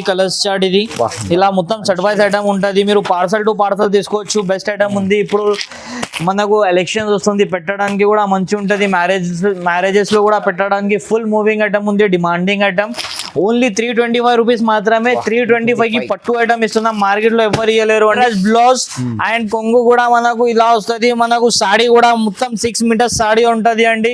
Colours chart ఇది ఇలా మొత్తం సర్టిఫైడ్ ఐటమ్ ఉంటుంది. మీరు పార్సల్ టు పార్సల్ తీసుకోవచ్చు. బెస్ట్ ఐటమ్ ఉంది. ఇప్పుడు మనకు ఎలక్షన్స్ వస్తుంది, పెట్టడానికి కూడా మంచి ఉంటుంది. మ్యారేజెస్ లో కూడా పెట్టడానికి ఫుల్ మూవింగ్ ఐటమ్ ఉంది. డిమాండింగ్ ఐటమ్ ఓన్లీ 325 రూపీస్ మాత్రమే. 325 కి పట్టు ఐటమ్ ఇస్తున్నాం. మార్కెట్ లో ఎవరు ఇవ్వలేరు. బ్లౌజ్ అండ్ కొంగు కూడా మనకు ఇలా వస్తుంది. మనకు సాడీ కూడా మొత్తం 6 మీటర్స్ సాడీ ఉంటది అండి.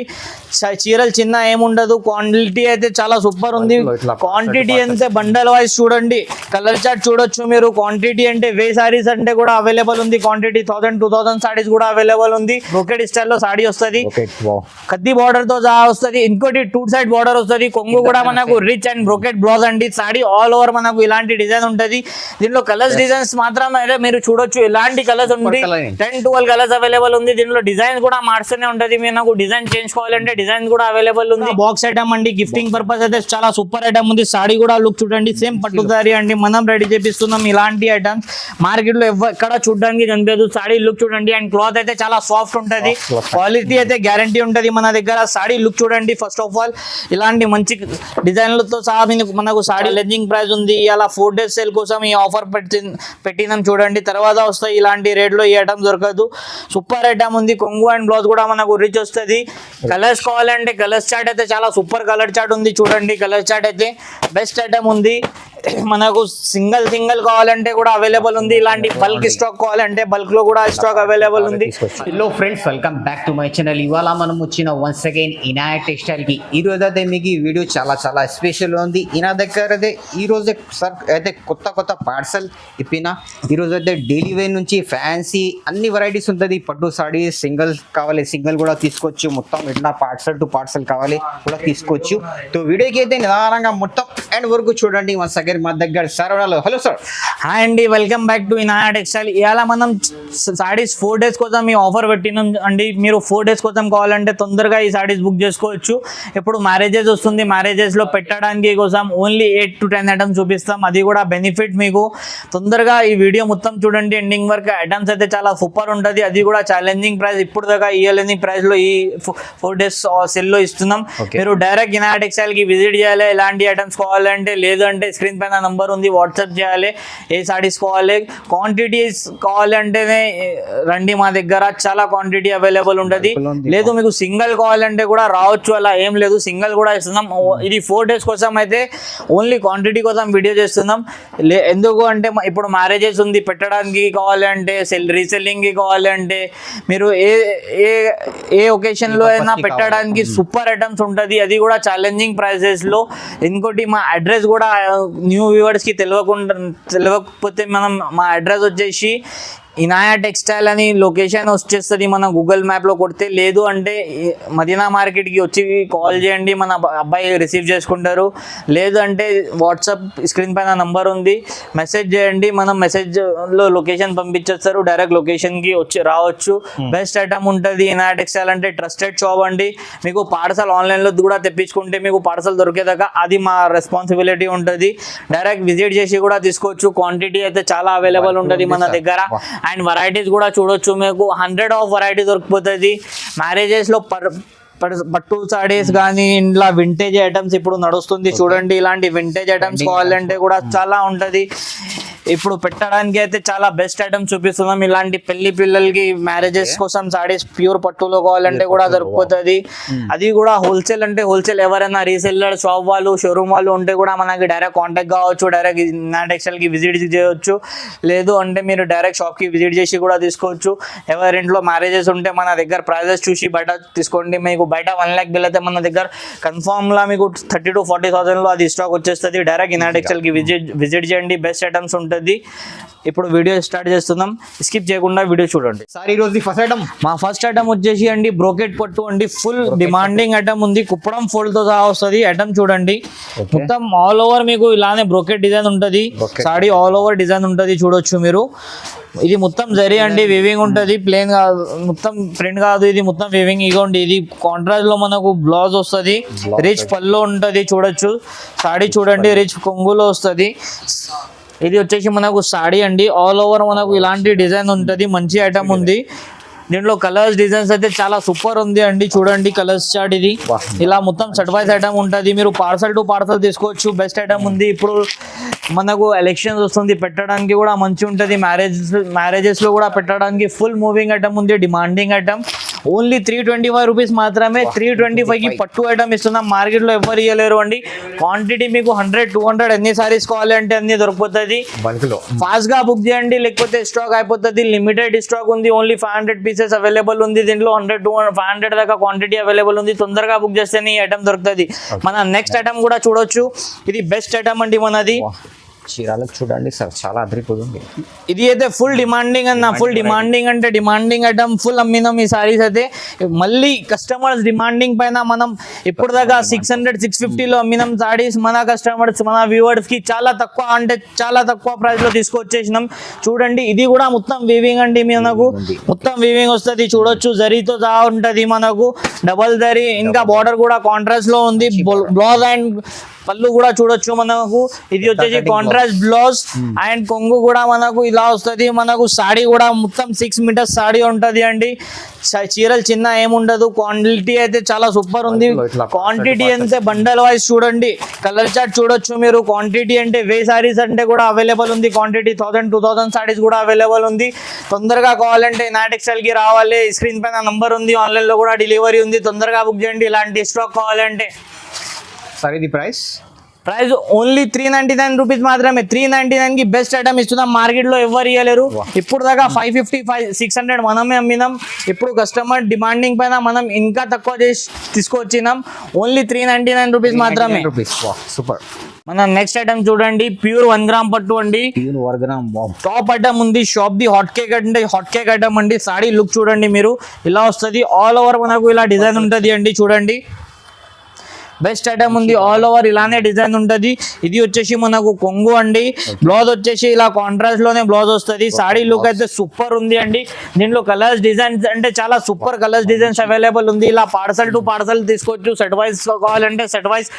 చీరలు చిన్న ఏముండదు. క్వాంటిటీ అయితే చాలా సూపర్ ఉంది. క్వాంటిటీ అంటే బండల్ వైజ్ చూడండి, కలర్ చార్ట్ చూడొచ్చు మీరు. క్వాంటిటీ అంటే 1000 సారీస్ అంటే కూడా అవైలబుల్ ఉంది. క్వాంటిటీ 1000-2000 సారీస్ కూడా అవైలబుల్ ఉంది. బ్రోకెడ్ స్టైల్ లో సాడీ వస్తుంది, కద్ది బార్డర్ తో వస్తుంది. ఇంకోటి 2 సైడ్ బార్డర్ వస్తుంది. కొంగు కూడా మనకు రిచ్ అండ్ బ్రోకెడ్ బ్లౌజ్ అండి. సాడీ ఆల్ ఓవర్ మనకు ఇలాంటి డిజైన్ ఉంటుంది. దీనిలో కలర్స్ డిజైన్స్ మాత్రమే మీరు చూడొచ్చు. ఇలాంటి కలర్స్ ఉంది. 10-12 కలర్స్ అవైలబుల్ ఉంది. దీనిలో డిజైన్ కూడా మార్చుతూనే ఉంటుంది. మీకు డిజైన్ చేంజ్ కావాలంటే డిజైన్ కూడా అవైలబుల్ ఉంది. బాక్స్ ఐటమ్ అండి, గిఫ్టింగ్ పర్పస్ అయితే చాలా సూపర్ ఐటమ్ ఉంది. సాడీ కూడా లుక్ చూడండి, సేమ్ పట్టుదారి అండి. మనం రెడీ చేపిస్తున్నాం ఇలాంటి ఐటమ్స్. మార్కెట్ లో ఎక్కడ చూడడానికి కనిపించదు. సాడీ లుక్ చూడండి అండ్ క్లాత్ అయితే చాలా సాఫ్ట్ ఉంటుంది. క్వాలిటీ అయితే గ్యారంటీ ఉంటుంది మన దగ్గర. సాడీ లుక్ చూడండి. ఫస్ట్ ఆఫ్ ఆల్ ఇలాంటి మంచి డిజైన్లతో సహా మనకు సాడీ లెంజింగ్ ప్రైస్ ఉంది. ఇలా 4 days సేల్ కోసం ఈ ఆఫర్ పెట్టినాం చూడండి. తర్వాత వస్తాయి ఇలాంటి రేట్ లో ఈ ఐటమ్ దొరకదు. సూపర్ ఐటమ్ ఉంది. కొంగు అండ్ బ్లౌజ్ కూడా మనకు రిచ్ వస్తుంది. కలర్స్ కావాలంటే కలర్స్ చార్ట్ అయితే చాలా సూపర్ కలర్ చార్ట్ ఉంది చూడండి. కలర్ చార్ట్ అయితే బెస్ట్ ఐటమ్ ఉంది. మనకు సింగిల్ కావాలంటే కూడా అవైలబుల్ ఉంది. ఇలాంటి బల్క్ స్టాక్ కావాలంటే బల్క్ లో కూడా స్టాక్ అవైలబుల్ ఉంది. Hello friends, welcome back to my channel. ఇవాళ మనం వచ్చిన వన్స్ అగైన్ ఇనాయా టెక్స్టైల్ కి. ఈ రోజు అయితే మీకు ఈ వీడియో చాలా స్పెషల్ ఉంది. ఈయన దగ్గర అయితే ఈ రోజు సార్ అయితే కొత్త పార్సల్ ఇప్పిన. ఈ రోజు అయితే డైలీ వేర్ నుంచి ఫ్యాన్సీ అన్ని వెరైటీస్ ఉంటుంది. పట్టు సాడీ సింగిల్ కావాలి, సింగిల్ కూడా తీసుకోవచ్చు. మొత్తం ఇట్లా పార్సల్ టు పార్సల్ కావాలి కూడా తీసుకోవచ్చు. సో వీడియోకి అయితే నిదానంగా మొత్తం ఎండ్ వరకు చూడండి. వన్స్ అగైన్ మా దగ్గర సార్. Hello sir. హాయ్ అండి, welcome back to Inaya textile. ఇవాళ మనం సారీస్ 4 days కోసం ఈ ఆఫర్ పెట్టినాం అండి. మీరు 4 days కోసం కావాలంటే తొందరగా ఈ సారీస్ బుక్ చేసుకోవచ్చు. ఇప్పుడు మ్యారేజెస్ వస్తుంది. మ్యారేజెస్ లో పెట్టడానికి కోసం ఓన్లీ 8 to 10 ఐటమ్స్ చూపిస్తాం. అది కూడా బెనిఫిట్ మీకు. తొందరగా ఈ వీడియో మొత్తం చూడండి ఎండింగ్ వరకు. ఐటమ్స్ అయితే చాలా సూపర్ ఉంటుంది. అది కూడా ఛాలెంజింగ్ ప్రైస్. ఇప్పుడు దాకా ఇవ్వలేని ప్రైస్ లో ఈ 4 days సెల్ లో ఇస్తున్నాం. మీరు డైరెక్ట్ ఇనాయా టెక్స్టైల్ కి విజిట్ చేయాలి. ఇలాంటి ఐటమ్స్ కావాలంటే, లేదంటే స్క్రీన్ పైన నంబర్ ఉంది, వాట్సాప్ చేయాలి. ఏ సారీస్ కావాలి, క్వాంటిటీస్ కావాలంటేనే రండి. మా దగ్గర చాలా క్వాంటిటీ అవైలబుల్ ఉంటుంది. లేదు మీకు సింగిల్ కావాలంటే కూడా రావచ్చు, అలా ఏం లేదు. సింగిల్ కూడా ఇస్తున్నాం. ఇది 4 days కోసం అయితే ఓన్లీ క్వాంటిటీ కోసం వీడియో చేస్తున్నాం. ఎందుకు అంటే ఇప్పుడు మ్యారేజెస్ ఉంది, పెట్టడానికి కావాలంటే, రీసెల్లింగ్ కి కావాలంటే, మీరు ఏ ఒకేషన్ లో అయినా పెట్టడానికి సూపర్ ఐటమ్స్ ఉంటుంది. అది కూడా ఛాలెంజింగ్ ప్రైసెస్ లో. ఇంకోటి మా అడ్రస్ కూడా న్యూ వ్యూవర్స్ కి తెలియకపోతే, మా అడ్రస్ వచ్చేసి ఇనాయా టెక్స్టైల్ అని లొకేషన్ వచ్చేస్తుంది మన గూగుల్ మ్యాప్ లో కొడితే. లేదు అంటే మదీనా మార్కెట్ కి వచ్చి కాల్ చేయండి, మన అబ్బాయి రిసీవ్ చేసుకుంటారు. లేదు అంటే వాట్సాప్ స్క్రీన్ పైన నంబర్ ఉంది, మెసేజ్ చేయండి. మనం మెసేజ్ లో లొకేషన్ పంపించేస్తారు. డైరెక్ట్ లొకేషన్ కి వచ్చి రావచ్చు. బెస్ట్ ఐటమ్ ఉంటుంది. ఇనాయా టెక్స్టైల్ అంటే ట్రస్టెడ్ షాప్ అండి. మీకు పార్సల్ ఆన్లైన్ లో కూడా తెప్పించుకుంటే మీకు పార్సల్ దొరికేదాకా అది మా రెస్పాన్సిబిలిటీ ఉంటుంది. డైరెక్ట్ విజిట్ చేసి కూడా తీసుకోవచ్చు. క్వాంటిటీ అయితే చాలా అవైలబుల్ ఉంటుంది మన దగ్గర. అండ్ వెరైటీస్ కూడా చూడొచ్చు. మీకు 100 ఆఫ్ వెరైటీ దొరికిపోతుంది. మ్యారేజెస్ లో పట్టు సారీస్ కానీ ఇంట్లో వింటేజ్ ఐటమ్స్ ఇప్పుడు నడుస్తుంది చూడండి. ఇలాంటి వింటేజ్ ఐటమ్స్ కావాలంటే కూడా చాలా ఉంటుంది. ఇప్పుడు పెట్టడానికి అయితే చాలా బెస్ట్ ఐటమ్స్ చూపిస్తున్నాం. ఇలాంటి పెళ్లి పిల్లలకి మ్యారేజెస్ కోసం సారీస్ ప్యూర్ పట్టులో కావాలంటే కూడా దొరికిపోతుంది. అది కూడా హోల్సేల్ అంటే హోల్సేల్. ఎవరైనా రీసెల్లర్ షాప్ వాళ్ళు, షోరూమ్ వాళ్ళు ఉంటే కూడా మనకి డైరెక్ట్ కాంటాక్ట్ కావచ్చు. డైరెక్ట్ ఇనాయా టెక్స్టైల్ కి విజిట్ చేయవచ్చు. లేదు అంటే మీరు డైరెక్ట్ షాప్ కి విజిట్ చేసి కూడా తీసుకోవచ్చు. ఎవరింట్లో మ్యారేజెస్ ఉంటే మన దగ్గర ప్రైజెస్ చూసి బయట తీసుకోండి. మీకు బయట 1 lakh బిల్ అయితే మన దగ్గర కన్ఫర్మ్ లా మీకు 30,000 to 40,000 లో అది స్టాక్ వచ్చేస్తుంది. డైరెక్ట్ ఇనాయా టెక్స్టైల్ కి విజిట్ చేయండి. బెస్ట్ ఐటమ్స్ ఉంటుంది. ఇప్పుడు వీడియో స్టార్ట్ చేస్తున్నాం. స్కిప్ చేయకుండా వీడియో చూడండి. సార్ ఈ రోజు ఫస్ట్ ఐటమ్, మా ఫస్ట్ ఐటమ్ వచ్చేసి అండి బ్రోకెట్ పట్టు అండి. ఫుల్ డిమాండింగ్ ఐటమ్ ఉంది. కుప్పడం ఫోల్డ్ తో సహా వస్తుంది. ఐటమ్ చూడండి. మొత్తం ఆల్ ఓవర్ మీకు ఇలానే బ్రోకెట్ డిజైన్ ఉంటుంది. సాడీ ఆల్ ఓవర్ డిజైన్ ఉంటుంది. చూడొచ్చు మీరు. ఇది మొత్తం జరీ అండి, వివింగ్ ఉంటుంది. ప్లేన్ కాదు, మొత్తం ప్రింట్ కాదు. ఇది మొత్తం వివింగ్. ఇగోండి, ఇది కాంట్రాస్ట్ లో మనకు బ్లౌజ్ వస్తుంది. రిచ్ పళ్ళు ఉంటుంది. చూడొచ్చు. సాడీ చూడండి, రిచ్ కొంగులో వస్తుంది. ఇది వచ్చేసి మనకు సాడీ అండి. ఆల్ ఓవర్ మనకు ఇలాంటి డిజైన్ ఉంటుంది. మంచి ఐటమ్ ఉంది. దీంట్లో కలర్స్ డిజైన్స్ అయితే చాలా సూపర్ ఉంది అండి. చూడండి కలర్స్ చార్ట్ ఇది. ఇలా మొత్తం సర్టిఫైడ్ ఐటమ్ ఉంటుంది. మీరు పార్సల్ టు పార్సల్ తీసుకోవచ్చు. బెస్ట్ ఐటమ్ ఉంది. ఇప్పుడు మనకు ఎలక్షన్స్ వస్తుంది, పెట్టడానికి కూడా మంచి ఉంటుంది. మ్యారేజెస్ లో కూడా పెట్టడానికి ఫుల్ మూవింగ్ ఐటమ్ ఉంది. Demanding item. ఓన్లీ 325 రూపీస్ మాత్రమే. 325 కి పట్టు ఐటమ్ ఇస్తున్నాం. మార్కెట్ లో ఎవరు ఇవ్వలేరు అండి. క్వాంటిటీ మీకు 100-200 ఎన్ని సారీస్ కావాలంటే అన్ని దొరికిపోతుంది. ఫాస్ట్ గా బుక్ చేయండి, లేకపోతే స్టాక్ అయిపోతుంది. లిమిటెడ్ స్టాక్ ఉంది. ఓన్లీ 500 పీసెస్ అవైలబుల్ ఉంది. దీంట్లో 100-200-500 దాకా క్వాంటిటీ అవైలబుల్ ఉంది. తొందరగా బుక్ చేస్తేనే ఈ ఐటమ్ దొరుకుతుంది. మన నెక్స్ట్ ఐటమ్ కూడా చూడొచ్చు. ఇది బెస్ట్ ఐటమ్ అండి మనది. చీరాలకు చూడండి సార్, చాలా అదిరిపోతుంది. ఇది అయితే ఫుల్ డిమాండింగ్ అన్న. ఫుల్ డిమాండింగ్ అంటే డిమాండింగ్ ఐటమ్ ఫుల్ అమ్మినాం ఈ సారీస్ అయితే. మళ్ళీ కస్టమర్స్ డిమాండింగ్ పైన మనం ఇప్పుడు దాకా 600-650లో అమ్మినాం సారీస్. మన కస్టమర్స్, మన వ్యూవర్స్ కి చాలా తక్కువ అంటే చాలా తక్కువ ప్రైస్ లో తీసుకొచ్చేసినాం. చూడండి ఇది కూడా మొత్తం వీవింగ్ అండి. మనకు మొత్తం వీవింగ్ వస్తుంది. చూడొచ్చు, జరీతో సహా ఉంటది మనకు. డబల్ జరీ, ఇంకా బార్డర్ కూడా కాంట్రాస్ట్ లో ఉంది. బ్లౌజ్ అండ్ పళ్ళు కూడా చూడొచ్చు మనకు. ఇది వచ్చేసి కాంట్రాస్ట్ బ్లౌజ్ అండ్ కొంగు కూడా మనకు ఇలా వస్తుంది. మనకు సాడీ కూడా మొత్తం 6 మీటర్స్ సాడీ ఉంటది అండి. చీరలు చిన్న ఏముండదు. క్వాంటిటీ అయితే చాలా సూపర్ ఉంది. క్వాంటిటీ అంటే బండల్ వైజ్ చూడండి. కలర్ చార్ట్ చూడొచ్చు మీరు. క్వాంటిటీ అంటే 1000 సారీస్ అంటే కూడా అవైలబుల్ ఉంది. క్వాంటిటీ 1000-2000 సారీస్ కూడా అవైలబుల్ ఉంది. తొందరగా కావాలంటే ఇనాయ టెక్స్టైల్ కి రావాలి. స్క్రీన్ పైన నంబర్ ఉంది. ఆన్లైన్ లో కూడా డెలివరీ ఉంది. తొందరగా బుక్ చేయండి ఇలాంటి స్టాక్ కావాలంటే. సార్ ఇది ప్రైస్ ఓన్లీ 399 రూపీస్ మాత్రమే. 399 కి బెస్ట్ ఐటమ్ ఇస్తున్నాం. మార్కెట్ లో ఎవరు ఇవ్వలేరు. ఇప్పుడు దాకా 550-600 మనమే అమ్మినాం. ఇప్పుడు కస్టమర్ డిమాండింగ్ పైన మనం ఇంకా తక్కువ చేసి తీసుకొచ్చినాం. ఓన్లీ 399 రూపీస్ మాత్రమే. సూపర్. మన నెక్స్ట్ ఐటమ్ చూడండి. ప్యూర్ 1 గ్రామ్ పట్టు అండి. టాప్ ఐటమ్ ఉంది. షాప్ ది హాట్ కేక్ అంటే హాట్ కేక్ ఐటమ్ అండి. సాడీ లుక్ చూడండి మీరు. ఇలా వస్తుంది. ఆల్ ఓవర్ మనకు ఇలా డిజైన్ ఉంటుంది అండి. చూడండి బెస్ట్ ఐటమ్ ఉంది. ఆల్ ఓవర్ ఇలానే డిజైన్ ఉంటుంది. ఇది వచ్చేసి మనకు కొంగు అండి. బ్లౌజ్ వచ్చేసి ఇలా కాంట్రాస్ట్ లోనే బ్లౌజ్ వస్తుంది. సాడీ లుక్ అయితే సూపర్ ఉంది అండి. దీంట్లో కలర్స్ డిజైన్స్ అంటే చాలా సూపర్ కలర్స్ డిజైన్స్ అవైలబుల్ ఉంది. ఇలా పార్సల్ టు పార్సల్ తీసుకోవచ్చు. సెట్ వైజ్ కావాలంటే సెట్ వైజ్.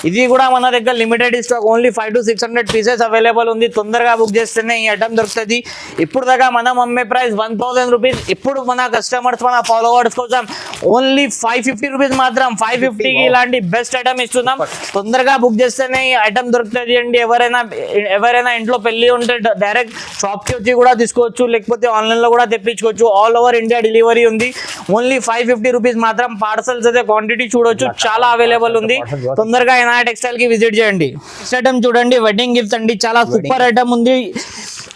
ఇది కూడా మన దగ్గర limited stock. Only 500-600 pieces available ఉంది. తొందరగా బుక్ చేస్తేనే ఈ ఐటమ్ దొరుకుతుంది. ఇప్పుడు దాకా మనం అమ్మే ప్రైస్ 1000 రూపీస్. ఇప్పుడు మన కస్టమర్స్, మన ఫాలోవర్స్ కోసం ఓన్లీ 550 రూపీస్ మాత్రం. 550కి ఇలాంటి బెస్ట్ ఐటమ్ ఇస్తున్నాం. తొందరగా బుక్ చేస్తేనే ఈ ఐటమ్ దొరుకుతుంది అండి. ఎవరైనా ఇంట్లో పెళ్లి ఉంటే డైరెక్ట్ షాప్ కి వచ్చి కూడా తీసుకోవచ్చు, లేకపోతే ఆన్లైన్ లో కూడా తెప్పించుకోవచ్చు. ఆల్ ఓవర్ ఇండియా డెలివరీ ఉంది. ఓన్లీ 550 రూపీస్ మాత్రం. పార్సల్స్ అయితే క్వాంటిటీ చూడొచ్చు, చాలా అవైలబుల్ ఉంది. తొందరగా ఇనాయ టెక్స్టైల్ కి విజిట్ చేయండి. నెక్స్ట్ ఐటమ్ చూడండి. వెడ్డింగ్ గిఫ్ట్ అండి. చాలా సూపర్ ఐటమ్ ఉంది.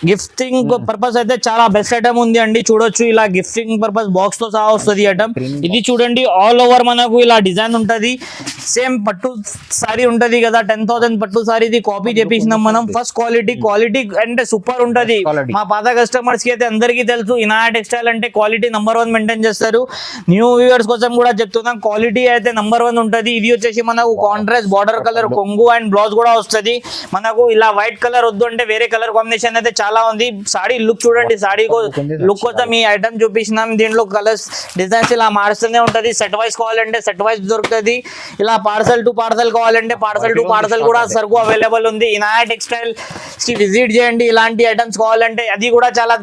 గిఫ్టింగ్ పర్పస్ అయితే చాలా బెస్ట్ ఐటమ్ ఉంది అండి. చూడొచ్చు ఇలా గిఫ్టింగ్ పర్పస్ బాక్స్ తో సహా వస్తుంది ఐటమ్. ఇది చూడండి ఆల్ ఓవర్ మనకు ఇలా డిజైన్ ఉంటది. సేమ్ పట్టు సారీ ఉంటది కదా, 10,000 పట్టు సారీ కాపీ చేపించినాం మనం. ఫస్ట్ క్వాలిటీ అంటే సూపర్ ఉంటది. మా పాత కస్టమర్స్ కి అయితే అందరికీ తెలుసు ఇనాయ టెక్స్టైల్ అంటే క్వాలిటీ నంబర్ 1 మెయింటైన్ చేస్తారు. న్యూ వ్యూవర్స్ కోసం కూడా చెప్తున్నాం, క్వాలిటీ అయితే నంబర్ 1 ఉంటది. ఇది వచ్చేసి మనకు కాంట్రాస్ట్ బార్డర్ కలర్ కొంగు అండ్ బ్లౌజ్ కూడా వస్తుంది. మనకు ఇలా వైట్ కలర్ వద్దు అంటే వేరే కలర్ కాంబినేషన్ అయితే చాలా ఉంది. సాడీ లుక్ చూడండి. సాడీ లుక్ కోసం ఈ ఐటమ్ చూపించినాం. దీంట్లో కలర్స్ డిజైన్స్ ఇలా మారుస్తూనే ఉంటది. సెట్ వైజ్ కావాలంటే సెట్ వైజ్ దొరుకుతుంది. ఇలా పార్సల్ టు పార్సల్ కావాలంటే పార్సల్ టు పార్సల్ కూడా సరుకు అవైలబుల్ ఉంది. ఇనాయ టెక్స్టైల్ కి విజిట్ చేయండి. ఇలాంటి ఐటమ్స్ కావాలంటే అది కూడా చాలా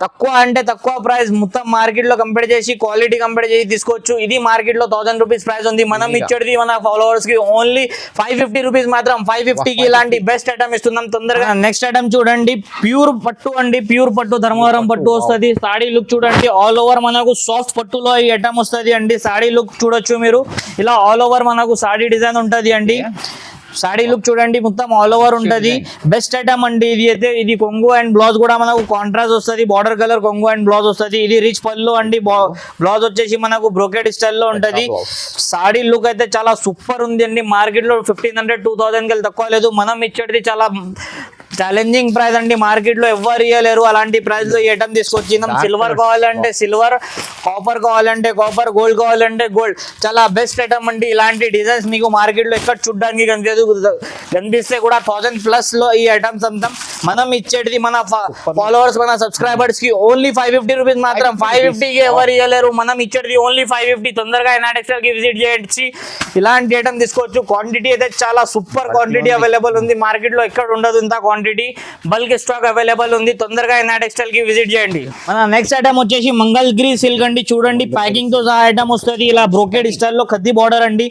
తక్కువ అంటే తక్కువ ప్రైస్. మొత్తం మార్కెట్ లో కంపేర్ చేసి క్వాలిటీ కంపేర్ చేసి తీసుకోవచ్చు. ఇది మార్కెట్ లో 1000 రూపీస్ ప్రైస్ ఉంది. మనం ఇచ్చేది మన ఫాలోవర్స్ కి ఓన్లీ 550 రూపీస్ మాత్రం. 550కి ఇలాంటి బెస్ట్ ఐటమ్ ఇస్తున్నాం. తొందరగా నెక్స్ట్ ఐటమ్ చూడండి. ప్యూర్ పట్టు అండి. ప్యూర్ పట్టు ధర్మవరం పట్టు వస్తుంది. సాడీ లుక్ చూడండి. ఆల్ ఓవర్ మనకు సాఫ్ట్ పట్టులో ఈ ఐటమ్ వస్తుంది అండి. సాడీ లుక్ చూడొచ్చు మీరు. ఇలా ఆల్ ఓవర్ మనకు సాడీ డిజైన్ ఉంటది అండి. సాడీ లుక్ చూడండి. మొత్తం ఆల్ ఓవర్ ఉంటది. బెస్ట్ ఐటమ్ అండి. ఇది అయితే ఇది కొంగు అండ్ బ్లౌజ్ కూడా మనకు కాంట్రాస్ట్ వస్తుంది. బార్డర్ కలర్ కొంగు అండ్ బ్లౌజ్ వస్తుంది. ఇది రిచ్ పళ్ళు అండి. బ్లౌజ్ వచ్చేసి మనకు బ్రోకెడ్ స్టైల్ లో ఉంటది. సాడీ లుక్ అయితే చాలా సూపర్ ఉంది అండి. మార్కెట్ లో 1500-2000 తక్కువ లేదు. మనం ఇచ్చేది చాలా ఛాలెంజింగ్ ప్రైస్ అండి. మార్కెట్ లో ఎవరు ఇవ్వలేరు అలాంటి ప్రైస్ లో ఈ ఐటమ్ తీసుకొచ్చినాం. సిల్వర్ కావాలంటే సిల్వర్, కాపర్ కావాలంటే కాపర్, గోల్డ్ కావాలంటే గోల్డ్. చాలా బెస్ట్ ఐటమ్ అండి. ఇలాంటి డిజైన్స్ మీకు మార్కెట్ లో ఎక్కడ చూడడానికి కనిపిస్తే కూడా 1000+ లో ఈ ఐటమ్స్ అంతా. మనం ఇచ్చేది మన ఫాలోవర్స్, మన సబ్స్క్రైబర్స్ కి ఓన్లీ 550 రూపీస్ మాత్రం. 550కి ఎవరు ఇవ్వలేరు. మనం ఇచ్చేది ఓన్లీ 550. తొందరగా ఇనాయ టెక్స్టైల్ కి విజిట్ చేసి ఇలాంటి ఐటమ్ తీసుకోవచ్చు. క్వాంటిటీ అయితే చాలా సూపర్ క్వాంటిటీ అవైలబుల్ ఉంది. మార్కెట్ లో ఎక్కడ ఉండదు ఇంత quantity. Quantity bulk stock available ఉంది. తొందరగా ఇనా టెక్స్టైల్ కి విజిట్ చేయండి. మన నెక్స్ట్ ఐటమ్ వచ్చేసి మంగళగిరి సిల్క్ అండి. చూడండి ప్యాకింగ్ తో సహా ఐటమ్ వస్తుంది. ఇలా బ్రోకెడ్ స్టైల్ లో ఖద్దీ బార్డర్ అండి.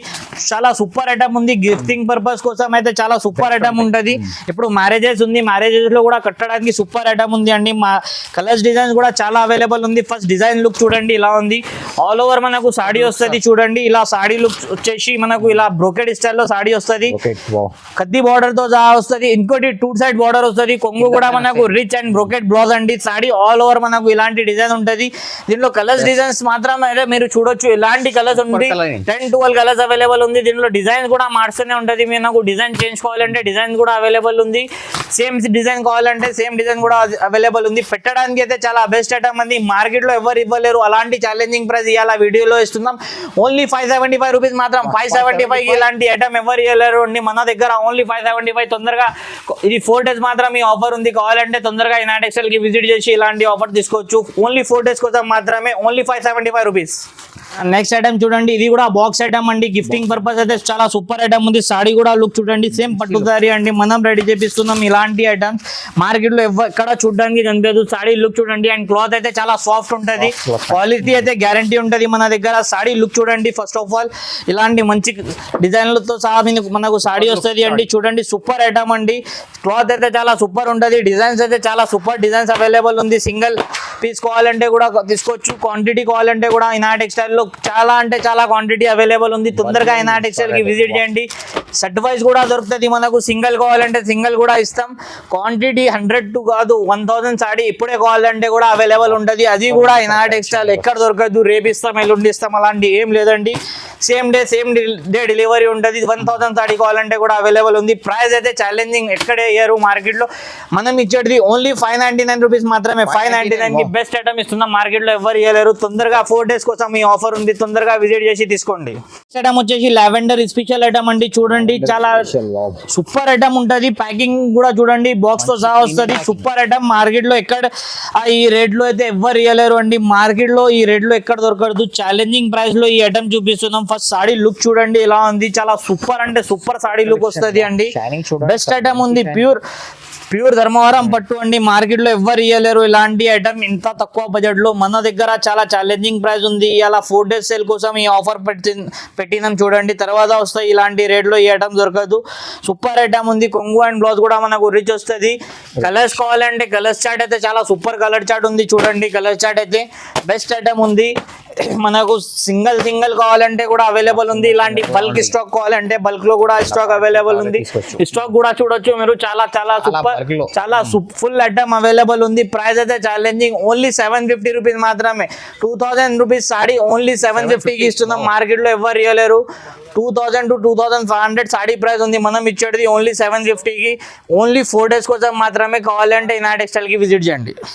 చాలా సూపర్ ఐటమ్ ఉంది. గిఫ్టింగ్ పర్పస్ కోసం అయితే చాలా సూపర్ ఐటమ్ ఉంటది. ఇప్పుడు మ్యారేజెస్ ఉంది, మ్యారేజెస్ లో కూడా కట్టడానికి సూపర్ ఐటమ్ ఉంది అండి. మా కలర్స్ డిజైన్స్ కూడా చాలా అవైలబుల్ ఉంది. ఫస్ట్ డిజైన్ లుక్ చూడండి ఇలా ఉంది. ఆల్ ఓవర్ మనకు సాడీ వస్తుంది. చూడండి ఇలా సాడీ లుక్ వచ్చేసి మనకు ఇలా బ్రోకెడ్ స్టైల్ లో సాడీ వస్తుంది. కద్దీ బార్డర్ తో సహా వస్తుంది. ఇంకోటి 2 సైడ్ బార్డర్ వస్తుంది. కొంగు కూడా మనకు రిచ్ అండ్ బ్రోకెడ్ బ్లౌజ్ అండి. సాడీ ఆల్ ఓవర్ మనకు ఇలాంటి డిజైన్ ఉంటది. దీనిలో కలర్స్ డిజైన్స్ మాత్రమే మీరు చూడొచ్చు. ఇలాంటి కలర్స్ ఉంది. 10-12 కలర్స్ అవైలబుల్ ఉంది. దీనిలో డిజైన్ కూడా మార్చుతూనే ఉంటది. మీరు నాకు డిజైన్ చేంజ్ కావాలంటే డిజైన్ కూడా అవైలబుల్ ఉంది. సేమ్ డిజైన్ కావాలంటే సేమ్ డిజైన్ కూడా అవైలబుల్ ఉంది. పెట్టడానికి అయితే చాలా బెస్ట్ ఐటమ్ అండి. మార్కెట్ లో ఎవరు ఇవ్వలేరు అలాంటి ఛాలెంజింగ్ ప్రైస్ ఇవాళ వీడియోలో ఇస్తున్నాం. ఓన్లీ 575 రూపీస్ మాత్రం. 575 ఇలాంటి ఐటమ్ ఎవరు ఇవ్వలేరు అండి. మన దగ్గర ఓన్లీ 575. తొందరగా ఇది 4 డేస్ మాత్రం ఈ ఆఫర్ ఉంది. కావాలంటే తొందరగా ఇనా టెక్స్టైల్ కి విజిట్ చేసి ఇలాంటి ఆఫర్ తీసుకోవచ్చు. ఓన్లీ 4 డేస్ కోసం మాత్రమే. Only 575 rupees. నెక్స్ట్ ఐటమ్ చూడండి. ఇది కూడా బాక్స్ ఐటమ్ అండి. గిఫ్టింగ్ పర్పస్ అయితే చాలా సూపర్ ఐటమ్ ఉంది. సాడీ కూడా లుక్ చూడండి. సేమ్ పట్టు సారీ అండి. మనం రెడీ చేపిస్తున్నాం ఇలాంటి ఐటమ్స్. మార్కెట్ లో ఎక్కడ చూడడానికి కనిపించదు. సాడీ లుక్ చూడండి. అండ్ క్లాత్ అయితే చాలా సాఫ్ట్ ఉంటది. క్వాలిటీ అయితే గ్యారంటీ ఉంటది మన దగ్గర. సాడీ లుక్ చూడండి. ఫస్ట్ ఆఫ్ ఆల్ ఇలాంటి మంచి డిజైన్లతో సహా మనకు సాడీ వస్తుంది అండి. చూడండి సూపర్ ఐటమ్ అండి. క్లాత్ అయితే చాలా సూపర్ ఉంటది. డిజైన్స్ అయితే చాలా సూపర్ డిజైన్స్ అవైలబుల్ ఉంది. సింగిల్ పీస్ కావాలంటే కూడా తీసుకోవచ్చు. క్వాంటిటీ కావాలంటే కూడా ఇనా టెక్స్టైల్ లో చాలా అంటే చాలా క్వాంటిటీ అవైలబుల్ ఉంది. తొందరగా ఇనా టెక్స్టైల్ కి విజిట్ చేయండి. సెట్ వైజ్ కూడా దొరుకుతుంది మనకు. సింగిల్ కావాలంటే సింగిల్ కూడా ఇస్తాం. క్వాంటిటీ 100 కాదు 1000 సాడీ ఇప్పుడే కావాలంటే కూడా అవైలబుల్ ఉంటుంది. అది కూడా ఇనా టెక్స్టైల్ ఎక్కడ దొరకదు. రేపు ఇస్తాం ఎల్లుండి ఇస్తాం అలాంటి ఏం లేదండి. సేమ్ డే డెలివరీ ఉంటుంది. 1000 సాడీ కావాలంటే కూడా అవైలబుల్ ఉంది. ప్రైస్ అయితే ఛాలెంజింగ్ ఎక్కడే ఇయ్యారు మార్కెట్ లో. మనం ఇచ్చేది ఓన్లీ 599 రూపీస్ మాత్రమే. 599 కి బెస్ట్ ఐటమ్ ఇస్తున్నాం. మార్కెట్ లో ఎవరు ఇవ్వలేరు. తొందరగా 4 డేస్ కోసం ఈ ఆఫర్ ఉంది. తొందరగా విజిట్ చేసి తీసుకోండి. ఐటమ్ వచ్చేసి లావెండర్ స్పెషల్ ఐటమ్ అండి. చూడండి చాలా సూపర్ ఐటమ్ ఉంటది. ప్యాకింగ్ కూడా చూడండి బాక్స్ తో సహా వస్తుంది. Super item. మార్కెట్ లో ఎక్కడ ఈ రేట్ లో అయితే ఎవరు ఇవ్వలేరు అండి. మార్కెట్ లో ఈ రేట్ లో ఎక్కడ దొరకదు. ఛాలెంజింగ్ ప్రైస్ లో ఈ ఐటమ్ చూపిస్తున్నాం. ఫస్ట్ సాడీ లుక్ చూడండి ఎలా ఉంది. చాలా సూపర్ అంటే సూపర్ సాడీ లుక్ వస్తుంది అండి. బెస్ట్ ఐటమ్ ఉంది. ప్యూర్ ధర్మవరం పట్టు అండి. మార్కెట్ లో ఎవరు ఇవ్వలేరు ఇలాంటి ఐటమ్ ఇంత తక్కువ బడ్జెట్ లో. మన దగ్గర చాలా ఛాలెంజింగ్ ప్రైస్ ఉంది. ఇలా 4 డేస్ సేల్ కోసం ఈ ఆఫర్ పెట్టినాం చూడండి. తర్వాత వస్తాయి ఇలాంటి రేట్ లో ఈ ఐటమ్ దొరకదు. సూపర్ ఐటమ్ ఉంది. కొంగు అండ్ బ్లౌజ్ కూడా మనకు రిచ్ వస్తుంది. కలర్స్ కావాలంటే కలర్స్ చార్ట్ అయితే చాలా సూపర్ కలర్ చార్ట్ ఉంది. చూడండి కలర్ చార్ట్ అయితే బెస్ట్ ఐటమ్ ఉంది. మనకు సింగిల్ కావాలంటే కూడా అవైలబుల్ ఉంది. ఇలాంటి బల్క్ స్టాక్ కావాలంటే బల్క్ లో కూడా స్టాక్ అవైలబుల్ ఉంది. స్టాక్ కూడా చూడొచ్చు మీరు. చాలా సూపర్ చాలా ఫుల్ ఐటమ్ అవైలబుల్ ఉంది. ప్రైస్ అయితే ఛాలెంజింగ్. ఓన్లీ 750 రూపీస్ మాత్రమే. 2000 రూపీస్ సాడీ ఓన్లీ 750 కి ఇస్తున్నాం. మార్కెట్ లో ఎవరు ఇవ్వలేరు. 2000 to 2500 సాడీ ప్రైస్ ఉంది. మనం ఇచ్చేది ఓన్లీ 750 కి. ఓన్లీ 4 డేస్ కోసం మాత్రమే. కావాలంటే ఇనా టెక్స్టైల్ కి విజిట్ చేయండి.